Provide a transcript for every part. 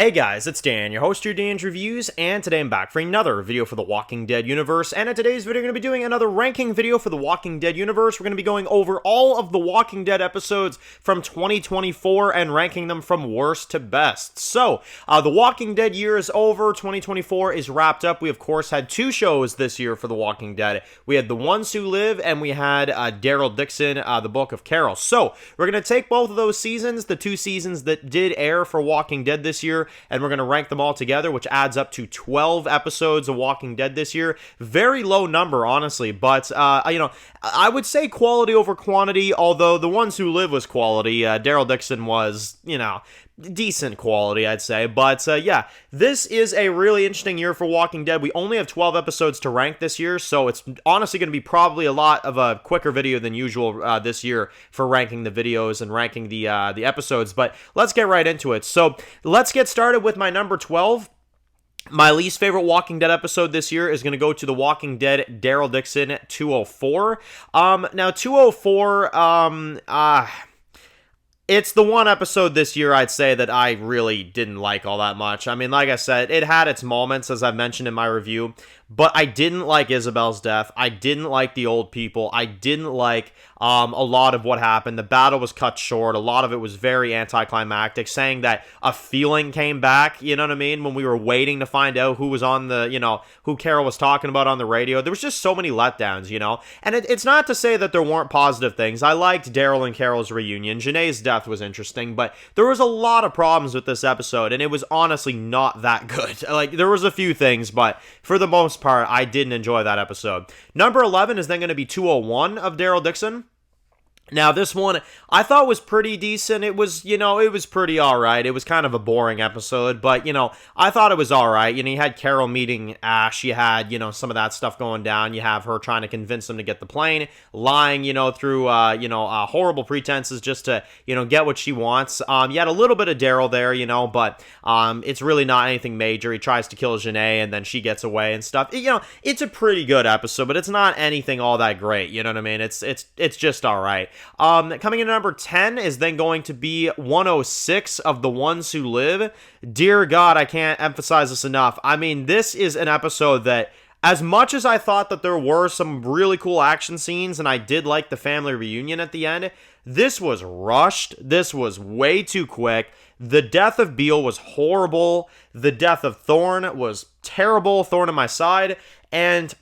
Hey guys, it's Dan, your host here, Dan's Reviews, and today I'm back for another video for the Walking Dead universe, and in today's video, we're going to be doing another ranking video for the Walking Dead universe. We're going to be going over all of the Walking Dead episodes from 2024 and ranking them from worst to best. So, the Walking Dead year is over, 2024 is wrapped up. We, of course, had two shows this year for the Walking Dead. We had The Ones Who Live, and we had Daryl Dixon, The Book of Carol. So, we're going to take both of those seasons, the two seasons that did air for Walking Dead this year, and we're going to rank them all together, which adds up to 12 episodes of Walking Dead this year. Very low number, honestly, but, I would say quality over quantity, although The Ones Who Live was quality. Daryl Dixon was, decent quality, I'd say. But, yeah, this is a really interesting year for Walking Dead. We only have 12 episodes to rank this year, so it's honestly going to be probably a lot of a quicker video than usual this year for ranking the videos and ranking the episodes. But let's get right into it. So let's get started with my number 12. My least favorite Walking Dead episode this year is going to go to The Walking Dead Daryl Dixon 204. Now 204, it's the one episode this year, I'd say, that I really didn't like all that much. I mean, like I said, it had its moments, as I've mentioned in my review, but I didn't like Isabel's death. I didn't like the old people. I didn't like a lot of what happened. The battle was cut short. A lot of it was very anticlimactic, saying that a feeling came back, you know what I mean, when we were waiting to find out who was on the, who Carol was talking about on the radio. There was just so many letdowns, and it's not to say that there weren't positive things. I liked Daryl and Carol's reunion. Janae's death was interesting, but there was a lot of problems with this episode, and it was honestly not that good. Like, there was a few things, but for the most part, I didn't enjoy that episode. Number 11 is then going to be 201 of Daryl Dixon. Now, this one, I thought was pretty decent. It was, it was pretty alright. It was kind of a boring episode, but, I thought it was alright. You had Carol meeting Ash. You had, some of that stuff going down. You have her trying to convince him to get the plane, lying, through, horrible pretenses just to, get what she wants. You had a little bit of Daryl there, but it's really not anything major. He tries to kill Janae, and then she gets away and stuff. It's a pretty good episode, but it's not anything all that great. You know what I mean? It's just alright. Coming in at number 10 is then going to be 106 of The Ones Who Live. Dear God, I can't emphasize this enough. I mean, this is an episode that, as much as I thought that there were some really cool action scenes, and I did like the family reunion at the end, this was rushed. This was way too quick. The death of Beale was horrible. The death of Thorne was terrible. Thorne on my side. And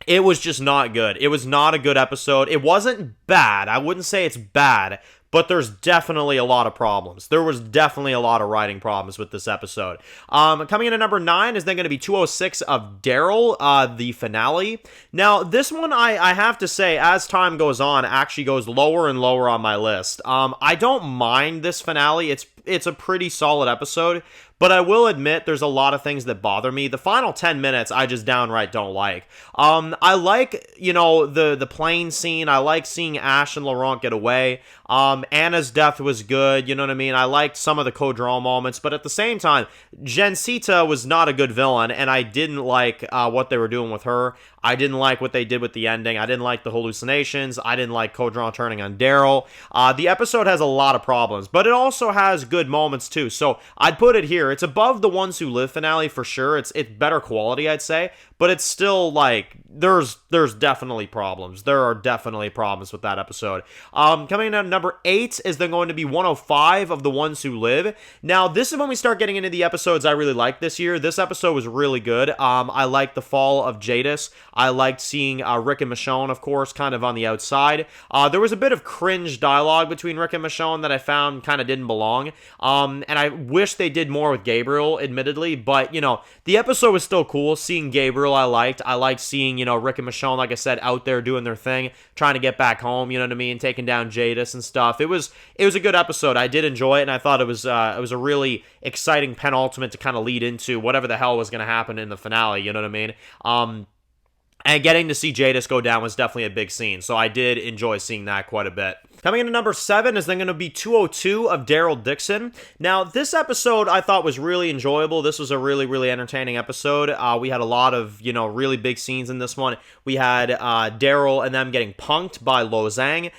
it was just not good. It was not a good episode. It wasn't bad. I wouldn't say it's bad, but there's definitely a lot of problems. There was definitely a lot of writing problems with this episode. Coming in at number 9 is then going to be 206 of Daryl, the finale. Now, this one, I have to say, as time goes on, actually goes lower and lower on my list. I don't mind this finale. It's a pretty solid episode, but I will admit there's a lot of things that bother me. The final 10 minutes, I just downright don't like. I like, the plane scene. I like seeing Ash and Laurent get away. Anna's death was good, you know what I mean? I liked some of the Caudron moments, but at the same time, Jensita was not a good villain, and I didn't like what they were doing with her. I didn't like what they did with the ending. I didn't like the hallucinations. I didn't like Caudron turning on Daryl. The episode has a lot of problems, but it also has good moments too. So I'd put it here. It's above The Ones Who Live finale for sure. It's better quality, I'd say, but it's still like there's definitely problems. There are definitely problems with that episode. Coming in at number 8 is then going to be 105 of The Ones Who Live. Now, this is when we start getting into the episodes I really liked this year. This episode was really good. I liked the fall of Jadis. I liked seeing Rick and Michonne, of course, kind of on the outside. There was a bit of cringe dialogue between Rick and Michonne that I found kind of didn't belong. And I wish they did more with Gabriel, admittedly. But, the episode was still cool. Seeing Gabriel, I liked. I liked seeing, Rick and Michonne, like I said, out there doing their thing, trying to get back home, you know what I mean, taking down Jadis and stuff. It was a good episode. I did enjoy it, and I thought it was a really exciting penultimate to kind of lead into whatever the hell was going to happen in the finale, you know what I mean? And getting to see Jadis go down was definitely a big scene, so I did enjoy seeing that quite a bit. Coming into number 7 is then going to be 202 of Daryl Dixon. Now, this episode I thought was really enjoyable. This was a really, really entertaining episode. We had a lot of, really big scenes in this one. We had Daryl and them getting punked by Lo Zhang.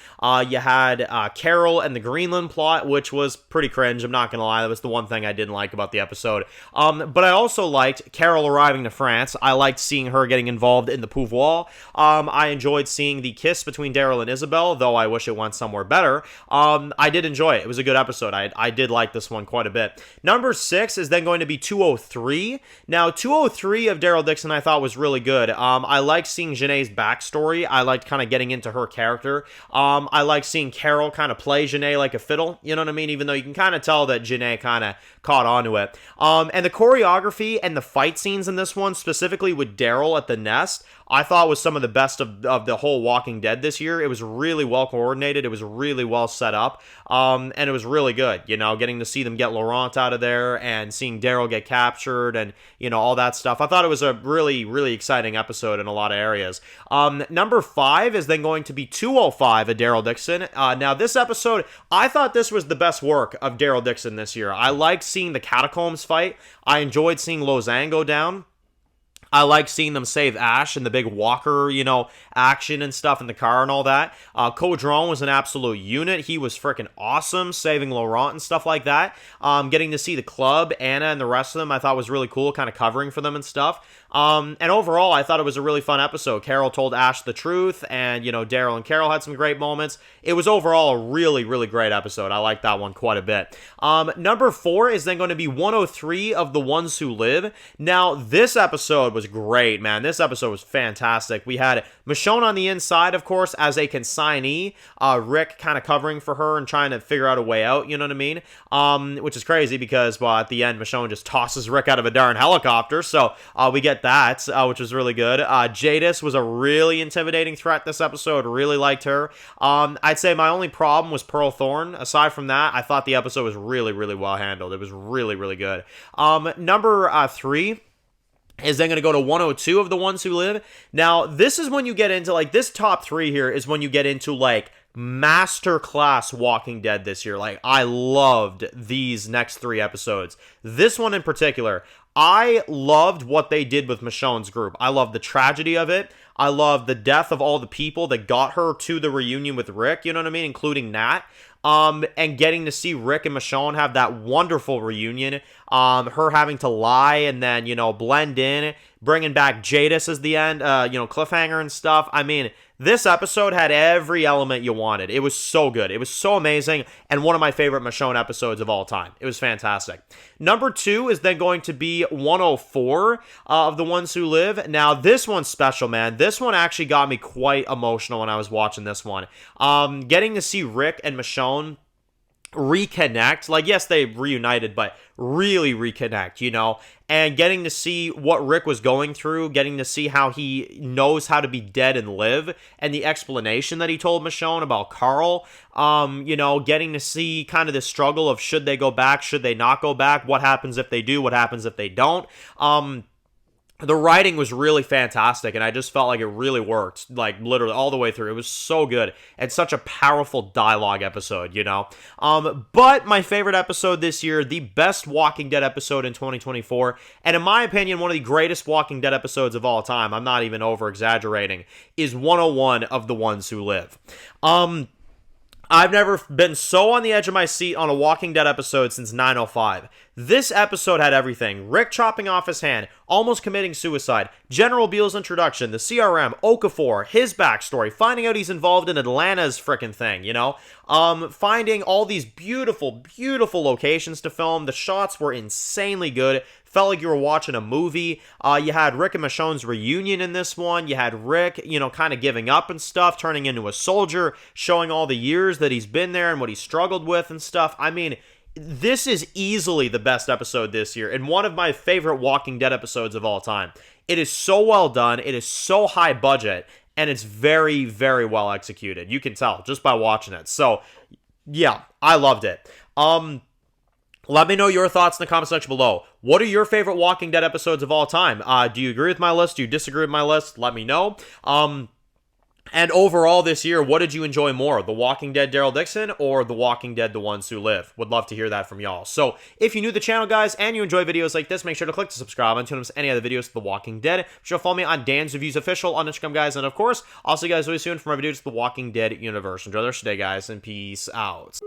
You had Carol and the Greenland plot, which was pretty cringe. I'm not going to lie. That was the one thing I didn't like about the episode. But I also liked Carol arriving to France. I liked seeing her getting involved in the pouvoir. I enjoyed seeing the kiss between Daryl and Isabel, though I wish it went somewhere better. I did enjoy it. It was a good episode. I did like this one quite a bit. Number 6 is then going to be 203. Now, 203 of Daryl Dixon I thought was really good. I liked seeing Janae's backstory. I liked kind of getting into her character. I liked seeing Carol kind of play Janae like a fiddle, you know what I mean? Even though you can kind of tell that Janae kind of caught onto it. And the choreography and the fight scenes in this one, specifically with Daryl at the nest, I thought was some of the best of the whole Walking Dead this year. It was really well coordinated. It was really well set up. And it was really good, getting to see them get Laurent out of there and seeing Daryl get captured and, all that stuff. I thought it was a really, really exciting episode in a lot of areas. Number 5 is then going to be 205 of Daryl Dixon. Now, this episode, I thought this was the best work of Daryl Dixon this year. I liked seeing the catacombs fight. I enjoyed seeing Lo Zhang go down. I like seeing them save Ash and the big walker, action and stuff in the car and all that. Caudron was an absolute unit. He was freaking awesome, saving Laurent and stuff like that. Getting to see the club, Anna and the rest of them, I thought was really cool, kind of covering for them and stuff. And overall, I thought it was a really fun episode. Carol told Ash the truth, and, Daryl and Carol had some great moments. It was overall a really, really great episode. I liked that one quite a bit. Number 4 is then going to be 103 of The Ones Who Live. Now, this episode was great, man. This episode was fantastic. We had Michonne on the inside, of course, as a consignee. Rick kind of covering for her and trying to figure out a way out, you know what I mean? Which is crazy because, well, at the end, Michonne just tosses Rick out of a darn helicopter. So we get that, which was really good. Jadis was a really intimidating threat this episode. Really liked her. I'd say my only problem was Pearl Thorne. Aside from that, I thought the episode was really, really well handled. It was really, really good. Number 3 is then going to go to 102 of The Ones Who Live. Now, this is when you get into, this top 3 here is when you get into, masterclass Walking Dead this year. I loved these next 3 episodes. This one in particular, I loved what they did with Michonne's group. I loved the tragedy of it. I loved the death of all the people that got her to the reunion with Rick, you know what I mean, including Nat. And getting to see Rick and Michonne have that wonderful reunion. Her having to lie and then, blend in, bringing back Jadis as the end, cliffhanger and stuff. I mean, this episode had every element you wanted. It was so good. It was so amazing, and one of my favorite Michonne episodes of all time. It was fantastic. Number 2 is then going to be 104 of The Ones Who Live. Now, this one's special, man. This one actually got me quite emotional when I was watching this one. Getting to see Rick and Michonne reconnect, yes, they reunited, but really reconnect, and getting to see what Rick was going through, getting to see how he knows how to be dead and live, and the explanation that he told Michonne about Carl, getting to see kind of the struggle of should they go back, should they not go back, what happens if they do, what happens if they don't. The writing was really fantastic, and I just felt like it really worked, literally all the way through. It was so good, and such a powerful dialogue episode, But my favorite episode this year, the best Walking Dead episode in 2024, and in my opinion, one of the greatest Walking Dead episodes of all time, I'm not even over-exaggerating, is 101 of The Ones Who Live. I've never been so on the edge of my seat on a Walking Dead episode since 905. This episode had everything. Rick chopping off his hand, almost committing suicide, General Beale's introduction, the CRM, Okafor, his backstory, finding out he's involved in Atlanta's frickin' thing, finding all these beautiful, beautiful locations to film. The shots were insanely good. Felt like you were watching a movie. You had Rick and Michonne's reunion in this one. You had Rick, kind of giving up and stuff, turning into a soldier, showing all the years that he's been there and what he struggled with and stuff. I mean, this is easily the best episode this year and one of my favorite Walking Dead episodes of all time. It is so well done. It is so high budget, and it's very, very well executed. You can tell just by watching it. So, yeah, I loved it. Let me know your thoughts in the comment section below. What are your favorite Walking Dead episodes of all time? Do you agree with my list? Do you disagree with my list? Let me know. And overall this year, what did you enjoy more? The Walking Dead Daryl Dixon or The Walking Dead The Ones Who Live? Would love to hear that from y'all. So if you're new to the channel, guys, and you enjoy videos like this, make sure to click to subscribe and tune in to any other videos of The Walking Dead. Be sure to follow me on Dan's Reviews Official on Instagram, guys. And of course, I'll see you guys really soon for my videos of The Walking Dead universe. Enjoy the rest of the day, guys, and peace out.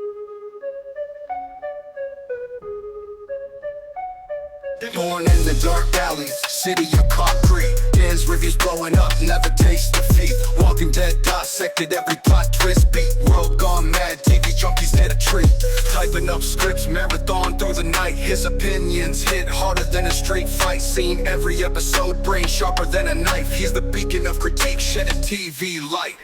Born in the dark alleys, city of concrete. Dan's reviews blowing up, never taste defeat. Walking Dead dissected every plot twist beat. World gone mad, TV junkies did a treat. Typing up scripts, marathon through the night. His opinions hit harder than a straight fight scene. Every episode, brain sharper than a knife. He's the beacon of critique, shedding TV light.